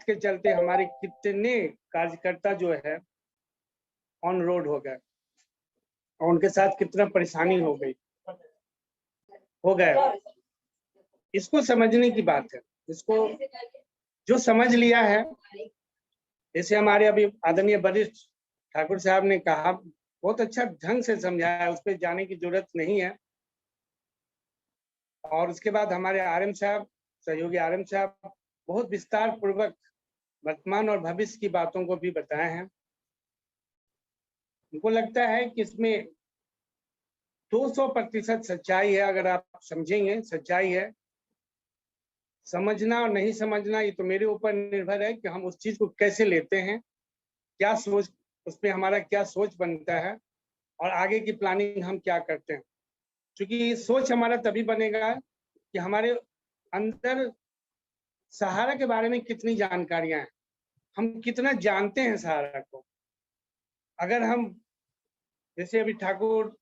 के चलते हमारे कितने कार्यकर्ता जो है ऑन रोड हो गए और उनके साथ कितना परेशानी हो गए। इसको समझने की बात है। इसको जो समझ लिया है, जैसे हमारे अभी आदरणीय वरिष्ठ ठाकुर साहब ने कहा, बहुत अच्छा ढंग से समझाया, उस पर जाने की जरूरत नहीं है। और उसके बाद हमारे आरएम साहब, सहयोगी आरएम साहब बहुत विस्तार पूर्वक वर्तमान और भविष्य की बातों को भी बताए हैं। उनको लगता है कि इसमें 200% सच्चाई है। अगर आप समझेंगे सच्चाई है, समझना और नहीं समझना ये तो मेरे ऊपर निर्भर है कि हम उस चीज को कैसे लेते हैं, क्या सोच, उसमें हमारा क्या सोच बनता है और आगे की प्लानिंग हम क्या करते हैं। क्योंकि सोच हमारा तभी बनेगा कि हमारे अंदर सहारा के बारे में कितनी जानकारियां हैं, हम कितना जानते हैं सहारा को। अगर हम, जैसे अभी ठाकुर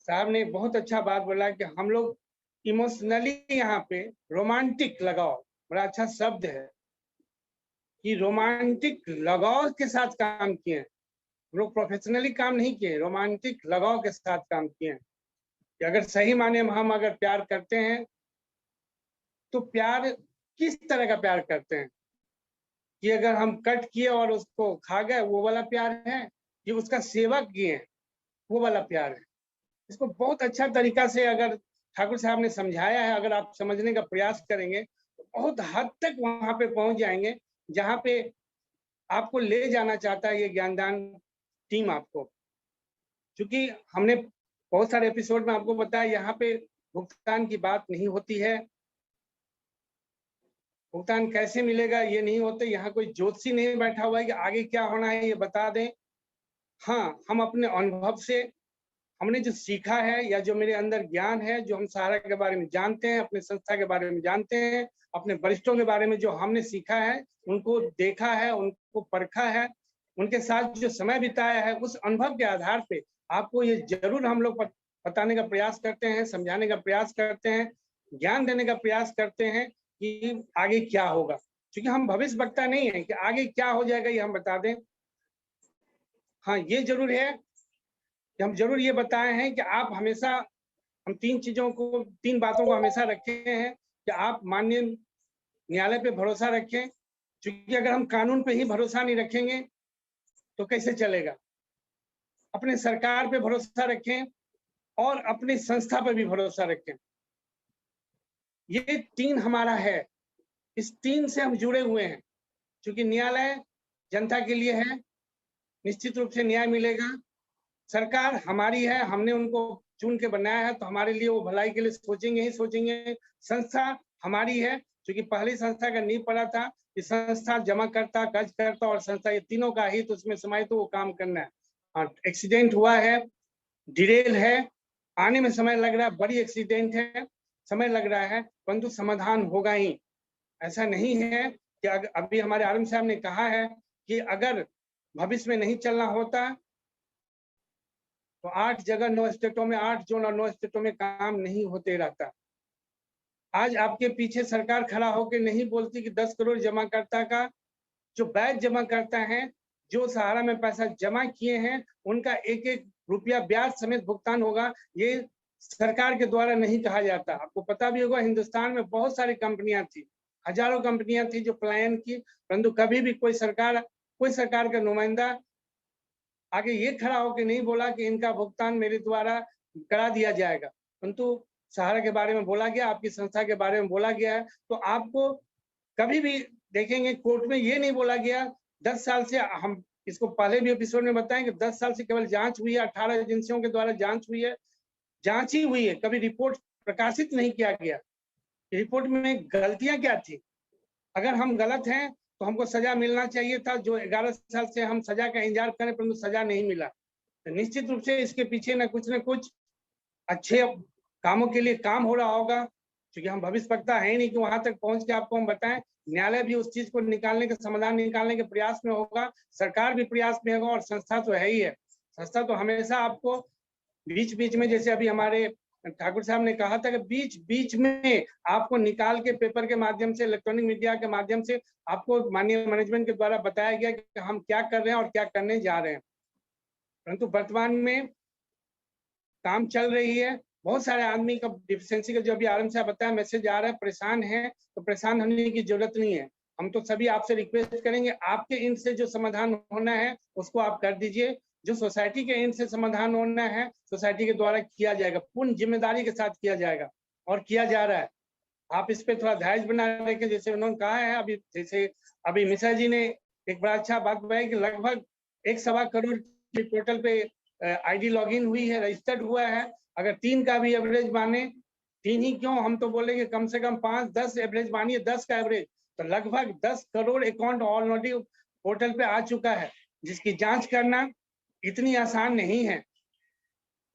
साहब ने बहुत अच्छा बात बोला कि हम लोग इमोशनली यहाँ पे रोमांटिक लगाव, बड़ा अच्छा शब्द है कि रोमांटिक लगाव के साथ काम किए हैं। लोग प्रोफेशनली काम नहीं किए, रोमांटिक लगाव के साथ काम किए हैं कि अगर सही माने में हम अगर प्यार करते हैं तो प्यार किस तरह का प्यार करते हैं कि अगर हम कट किए और उसको खा गए वो वाला प्यार है, कि उसका सेवा किए वो वाला प्यार है। इसको बहुत अच्छा तरीका से अगर ठाकुर साहब ने समझाया है, अगर आप समझने का प्रयास करेंगे तो बहुत हद तक वहां पे पहुंच जाएंगे जहां पे आपको ले जाना चाहता है ये ज्ञानदान टीम आपको। क्योंकि हमने बहुत सारे एपिसोड में आपको बताया यहाँ पे भुगतान की बात नहीं होती है। भुगतान कैसे मिलेगा ये नहीं होते, यहाँ कोई ज्योतिषी नहीं बैठा हुआ है कि आगे क्या होना है ये बता दें। हाँ, हम अपने अनुभव से, हमने जो सीखा है या जो मेरे अंदर ज्ञान है, जो हम सहारा के बारे में जानते हैं, अपने संस्था के बारे में जानते हैं, अपने वरिष्ठों के बारे में जो हमने सीखा है, उनको देखा है, उनको परखा है, उनके साथ जो समय बिताया है, उस अनुभव के आधार पे आपको ये जरूर हम लोग बताने का प्रयास करते हैं, समझाने का प्रयास करते हैं, ज्ञान देने का प्रयास करते हैं कि आगे क्या होगा। क्योंकि हम भविष्य वक्ता नहीं है कि आगे क्या हो जाएगा ये हम बता दें। हाँ, ये जरूर है कि हम जरूर ये बताए हैं कि आप हमेशा, हम तीन बातों को हमेशा रखे हैं कि आप माननीय न्यायालय पे भरोसा रखें। क्योंकि अगर हम कानून पे ही भरोसा नहीं रखेंगे तो कैसे चलेगा। अपने सरकार पे भरोसा रखें और अपनी संस्था पे भी भरोसा रखें। ये तीन हमारा है, इस तीन से हम जुड़े हुए हैं। क्योंकि न्यायालय जनता के लिए है, निश्चित रूप से न्याय मिलेगा। सरकार हमारी है, हमने उनको चुन के बनाया है तो हमारे लिए वो भलाई के लिए सोचेंगे ही सोचेंगे। संस्था हमारी है, क्योंकि पहली संस्था का नींव पड़ा था कि संस्था जमा करता, कर्ज करता और संस्था, ये तीनों का हित उसमें समाये तो वो काम करना है। एक्सीडेंट हुआ है, डिरेल है, आने में समय लग रहा है, बड़ी एक्सीडेंट है, समय लग रहा है, परंतु समाधान होगा ही। ऐसा नहीं है कि अभी हमारे आरएम साहब ने कहा है कि अगर भविष्य में नहीं चलना होता तो 8 जगह 9 स्टेटों में, 8 जोन और 9 स्टेटों में काम नहीं होते रहता। आज आपके पीछे सरकार खड़ा होकर नहीं बोलती कि 10 करोड़ जमा करता का जो बैच जमा करता है, जो सहारा में पैसा जमा किए हैं, उनका एक एक रुपया ब्याज समेत भुगतान होगा। ये सरकार के द्वारा नहीं कहा जाता। आपको पता भी होगा हिंदुस्तान में बहुत सारी कंपनियां थी, हजारों कंपनियां थी जो पलायन की, परंतु कभी भी कोई सरकार का नुमाइंदा आगे ये खड़ा होकर नहीं बोला कि इनका भुगतान मेरे द्वारा करा दिया जाएगा। परंतु सहारा के बारे में बोला गया, आपकी संस्था के बारे में बोला गया है। तो आपको कभी भी देखेंगे कोर्ट में ये नहीं बोला गया 10 साल से, हम इसको पहले भी एपिसोड में बताएं कि 10 साल से केवल जांच हुई है, 18 एजेंसियों के द्वारा जांच हुई है, जांच ही हुई है, कभी रिपोर्ट प्रकाशित नहीं किया गया। रिपोर्ट में गलतियां क्या थी, अगर हम गलत हैं तो हमको सजा मिलना चाहिए था। जो 11 साल से हम सजा का इंतजार करें परंतु सजा नहीं मिला, तो निश्चित रूप से इसके पीछे न कुछ अच्छे कामों के लिए काम हो रहा होगा। क्योंकि हम भविष्य वक्ता है नहीं कि वहां तक पहुंच के आपको हम बताएं। न्यायालय भी उस चीज को निकालने के, समाधान निकालने के प्रयास में होगा, सरकार भी प्रयास में होगा और संस्था तो है ही है। संस्था तो हमेशा आपको बीच बीच में, जैसे अभी हमारे ठाकुर साहब ने कहा था कि बीच बीच में आपको निकाल के पेपर के माध्यम से, इलेक्ट्रॉनिक मीडिया के माध्यम से आपको माननीय मैनेजमेंट के द्वारा बताया गया कि हम क्या कर रहे हैं और क्या करने जा रहे हैं। परंतु वर्तमान में काम चल रही है। बहुत सारे आदमी का डिफिशियंसी का जो अभी आरएम साहब बताया मैसेज आ रहा है, परेशान है, तो परेशान होने की जरूरत नहीं है। हम तो सभी आपसे रिक्वेस्ट करेंगे, आपके इन से जो समाधान होना है उसको आप कर दीजिए। जो सोसाइटी के इन से समाधान होना है सोसाइटी के द्वारा किया जाएगा, पूर्ण जिम्मेदारी के साथ किया जाएगा और किया जा रहा है। आप इस पे थोड़ा धैर्य बना रखें। जैसे उन्होंने कहा है अभी, जैसे अभी मिश्रा जी ने एक बड़ा अच्छा बात बताई कि लगभग 1.25 करोड़ की पोर्टल पे आईडी लॉगिन हुई है, रजिस्टर्ड हुआ है। अगर 3 का भी एवरेज माने, 3 ही क्यों, हम तो बोलेंगे कम से कम 5-10 एवरेज मानिए, 10 का एवरेज, तो लगभग 10 करोड़ अकाउंट ऑलरेडी पोर्टल पे आ चुका है, जिसकी जांच करना इतनी आसान नहीं है।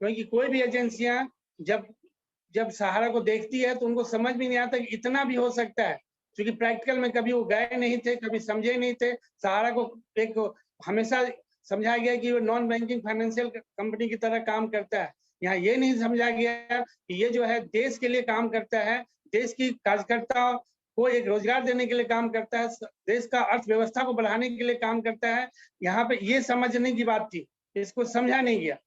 क्योंकि कोई भी एजेंसियां जब सहारा को देखती है तो उनको समझ भी नहीं आता कि इतना भी हो सकता है, क्योंकि प्रैक्टिकल में कभी वो गए नहीं थे, कभी समझे नहीं थे। सहारा को एक हमेशा समझाया गया कि वो नॉन बैंकिंग फाइनेंशियल कंपनी की तरह काम करता है। यहाँ ये नहीं समझा गया कि ये जो है देश के लिए काम करता है, देश की कार्यकर्ता को एक रोजगार देने के लिए काम करता है, देश का अर्थव्यवस्था को बढ़ाने के लिए काम करता है। यहाँ पे ये समझने की बात थी, इसको समझा नहीं गया,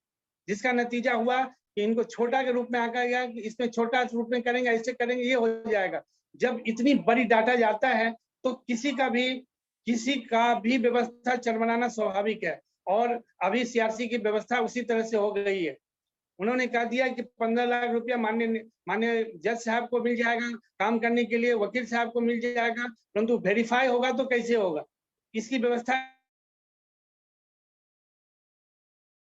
जिसका नतीजा हुआ कि इनको छोटा के रूप में आंका गया कि इसमें छोटा रूप में करेंगे, ऐसे करेंगे, ये हो जाएगा। जब इतनी बड़ी डाटा जाता है तो किसी का भी व्यवस्था चरमराना स्वाभाविक है। और अभी सीआरसी की व्यवस्था उसी तरह से हो गई है। उन्होंने कह दिया कि 15 लाख रुपया माननीय जज साहब को मिल जाएगा काम करने के लिए, वकील साहब को मिल जाएगा, परंतु वेरीफाई होगा तो कैसे होगा, इसकी व्यवस्था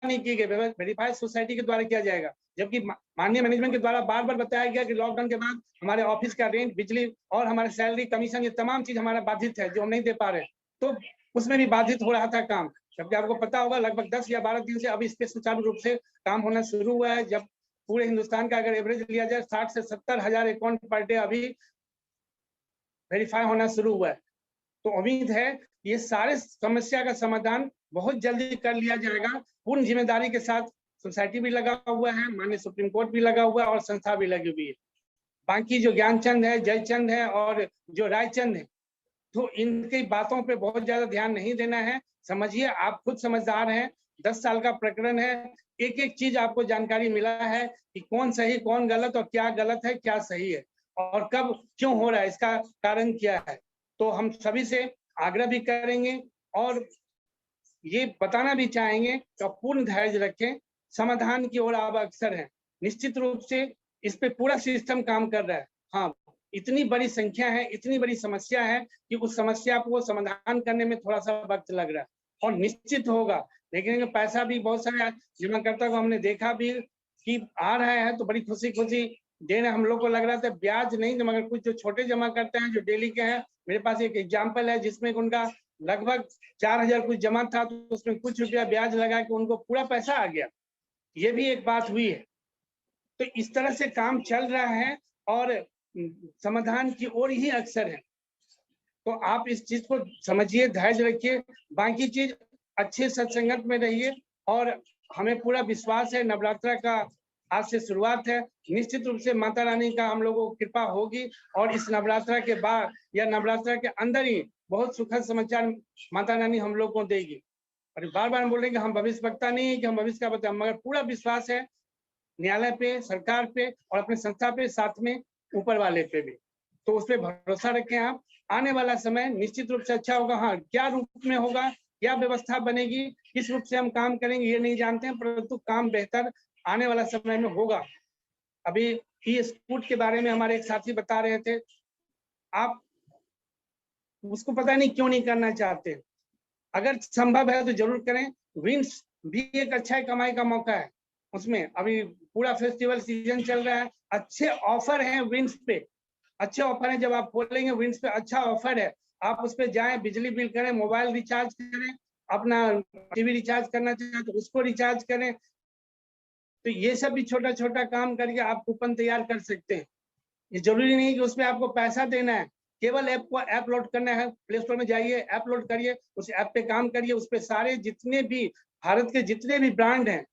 नहीं की गई। वेरीफाई सोसाइटी के द्वारा किया जाएगा, जबकि माननीय मैनेजमेंट के द्वारा बार बार बताया गया कि लॉकडाउन के बाद हमारे ऑफिस का रेंट, बिजली और हमारे सैलरी, कमीशन, ये तमाम चीज हमारा बाधित है, जो हम नहीं दे पा रहे, तो उसमें भी बाधित हो रहा था काम। जबकि आपको पता होगा लगभग 10 या 12 दिन से अभी इस पे सुचारू रूप से काम होना शुरू हुआ है। जब पूरे हिंदुस्तान का अगर एवरेज लिया जाए 60 से 70 हजार अकाउंट पर डे अभी वेरीफाई होना शुरू हुआ है। तो उम्मीद है ये सारे समस्या का समाधान बहुत जल्दी कर लिया जाएगा, पूर्ण जिम्मेदारी के साथ। सोसाइटी भी लगा हुआ है, माननीय सुप्रीम कोर्ट भी लगा हुआ है और संस्था भी लगी हुई है। बाकी जो ज्ञानचंद है, जयचंद है और जो रायचंद है, तो इनकी बातों पे बहुत ज्यादा ध्यान नहीं देना है। समझिए, आप खुद समझदार हैं, 10 साल का प्रकरण है, एक एक चीज आपको जानकारी मिला है कि कौन सही कौन गलत और क्या गलत है क्या सही है और कब क्यों हो रहा है, इसका कारण क्या है। तो हम सभी से आग्रह भी करेंगे और ये बताना भी चाहेंगे कि पूर्ण धैर्य रखें, समाधान की ओर आप अक्सर हैं। निश्चित रूप से इस पे पूरा सिस्टम काम कर रहा है। हाँ, इतनी बड़ी संख्या है, इतनी बड़ी समस्या है कि उस समस्या को समाधान करने में थोड़ा सा वक्त लग रहा है और निश्चित होगा। लेकिन पैसा भी बहुत सारे जमाकर्ता को हमने देखा भी कि आ रहा है तो बड़ी खुशी खुशी देने हम लोग को लग रहा था, ब्याज नहीं, मगर कुछ जो छोटे जमा करते हैं जो डेली के हैं, मेरे पास एक एग्जाम्पल है जिसमें उनका लगभग 4000 कुछ जमा था, तो उसमें कुछ रुपया ब्याज लगा के उनको पूरा पैसा आ गया। ये भी एक बात हुई है। तो इस तरह से काम चल रहा है और समाधान की ओर ही अक्सर है। तो आप इस चीज को समझिए, धैर्य रखिए, बाकी चीज अच्छे सत्संगत में रहिए और हमें पूरा विश्वास है नवरात्र का आज से शुरुआत है। निश्चित रूप से माता रानी का हम लोगों को कृपा होगी और इस नवरात्र के बाद या नवरात्र के अंदर ही बहुत सुखद समाचार माता रानी हम लोग को देगी। और बार बार बोल रहे हैं कि हम भविष्य वक्ता नहीं है कि हम भविष्य का बताएं, मगर पूरा विश्वास है न्यायालय पे, सरकार पे और अपने संस्था पे, साथ में ऊपर वाले पे भी। तो उस पर भरोसा रखें आप। आने वाला समय निश्चित रूप से अच्छा होगा। हाँ, क्या रूप में होगा, क्या व्यवस्था बनेगी, किस रूप से हम काम करेंगे ये नहीं जानते हैं, परंतु काम बेहतर आने वाला समय में होगा। अभी ई स्कूट के बारे में हमारे एक साथी बता रहे थे, आप उसको पता नहीं क्यों नहीं करना चाहते। अगर संभव है तो जरूर करें। विंस भी एक अच्छा कमाई का मौका है उसमें। अभी पूरा फेस्टिवल सीजन चल रहा है, अच्छे ऑफर हैं विंस पे, अच्छे ऑफर है। जब आप बोलेंगे विंस पे अच्छा ऑफर है, आप उस पर जाएं, बिजली बिल करें, मोबाइल रिचार्ज करें, अपना टीवी रिचार्ज करना चाहें तो उसको रिचार्ज करें। तो ये सब भी छोटा छोटा काम करके आप कूपन तैयार कर सकते हैं। ये जरूरी नहीं कि उसमें आपको पैसा देना है, केवल ऐप को ऐप लोड करना है। प्ले स्टोर में जाइए, ऐप लोड करिए, उस ऐप पे काम करिए, उस पे सारे जितने भी भारत के जितने भी ब्रांड हैं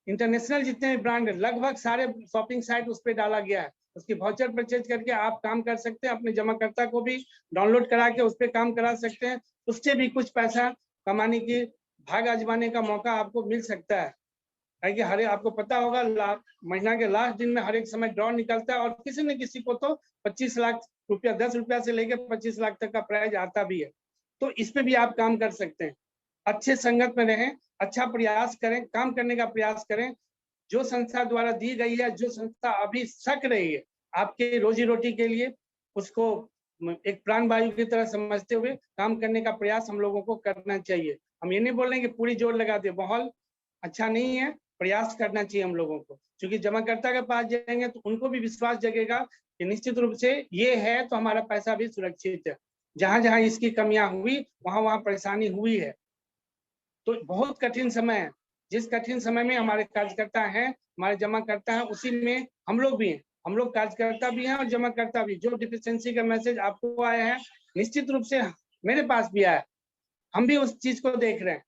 इंटरनेशनल जितने भी ब्रांड है लगभग सारे शॉपिंग साइट उस पर डाला गया है। उसकी वाउचर परचेज करके आप काम कर सकते हैं, अपने जमाकर्ता को भी डाउनलोड करा के उस पर काम करा सकते हैं। उससे भी कुछ पैसा कमाने की भाग आजमाने का मौका आपको मिल सकता है। कि हर आपको पता होगा महीना के लास्ट दिन में हर एक समय ड्रॉ निकलता है और किसी न किसी को तो 25 लाख रुपया 10 रुपया से लेकर 25 लाख तक का प्राइज आता भी है। तो इस पे भी आप काम कर सकते हैं। अच्छे संगत में रहें, अच्छा प्रयास करें, काम करने का प्रयास करें। जो संस्था द्वारा दी गई है, जो संस्था अभी सक रही है आपके रोजी रोटी के लिए, उसको एक प्राण वायु की तरह समझते हुए काम करने का प्रयास हम लोगों को करना चाहिए। हम ये नहीं बोल रहे कि पूरी जोर लगा दे, माहौल अच्छा नहीं है, प्रयास करना चाहिए हम लोगों को। क्योंकि जमाकर्ता के पास जाएंगे तो उनको भी विश्वास जगेगा कि निश्चित रूप से ये है तो हमारा पैसा भी सुरक्षित है। जहां जहां इसकी कमियां हुई वहां वहां परेशानी हुई है। तो बहुत कठिन समय है। जिस कठिन समय में हमारे कार्यकर्ता हैं, हमारे जमाकर्ता हैं, उसी में हम लोग भी हैं। हम लोग कार्यकर्ता भी हैं और जमाकर्ता भी। जो डिफिशियंसी का मैसेज आपको आया है, निश्चित रूप से मेरे पास भी आया। हम भी उस चीज को देख रहे हैं।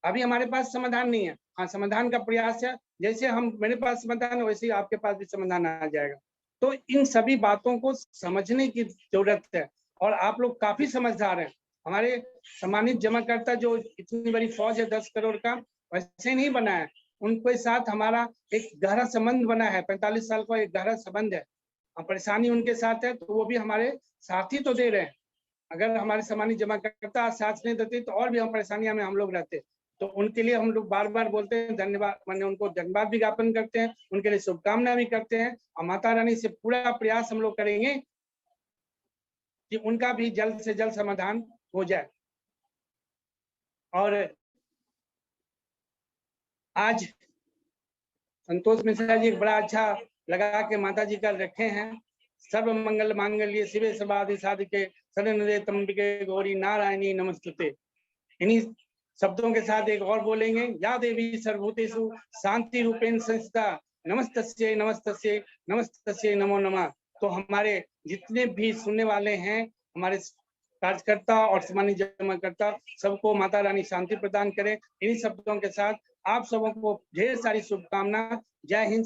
अभी हमारे पास समाधान नहीं है, हाँ समाधान का प्रयास है। जैसे हम मेरे पास समाधान है वैसे ही आपके पास भी समाधान आ जाएगा। तो इन सभी बातों को समझने की जरूरत है और आप लोग काफी समझदार हैं। हमारे सम्मानित जमाकर्ता जो इतनी बड़ी फौज है 10 करोड़ का, वैसे नहीं बना है। उनके साथ हमारा एक गहरा संबंध बना है, 45 साल का एक गहरा संबंध है। परेशानी उनके साथ है तो वो भी हमारे साथ ही तो दे रहे हैं। अगर हमारे सम्मानित जमाकर्ता साथ नहीं देते तो और भी हम परेशानियां में हम लोग रहते। तो उनके लिए हम लोग बार बार बोलते हैं धन्यवाद, मैंने उनको धन्यवाद भी ज्ञापन करते हैं, उनके लिए शुभकामना भी करते हैं। और माता रानी से पूरा प्रयास हम लोग करेंगे कि उनका भी जल्द से जल्द समाधान हो जाए। और आज संतोष मिश्रा जी एक बड़ा अच्छा लगा के माता जी का रखे हैं, सर्व मंगल मांगल्ये शिवे सर्वार्थ साधिके शरण्ये त्र्यंबके गौरी नारायणी नमस्तुते। इन्हीं शब्दों के साथ एक और बोलेंगे, या देवी सर्वभूतेषु शांति रूपेण संस्थिता नमस्तस्यै नमस्तस्यै नमस्तस्यै नमो नमः। तो हमारे जितने भी सुनने वाले हैं, हमारे कार्यकर्ता और सम्मानित जमाकर्ता, सबको माता रानी शांति प्रदान करे। इन्हीं शब्दों के साथ आप सबों को ढेर सारी शुभकामना। जय हिंद।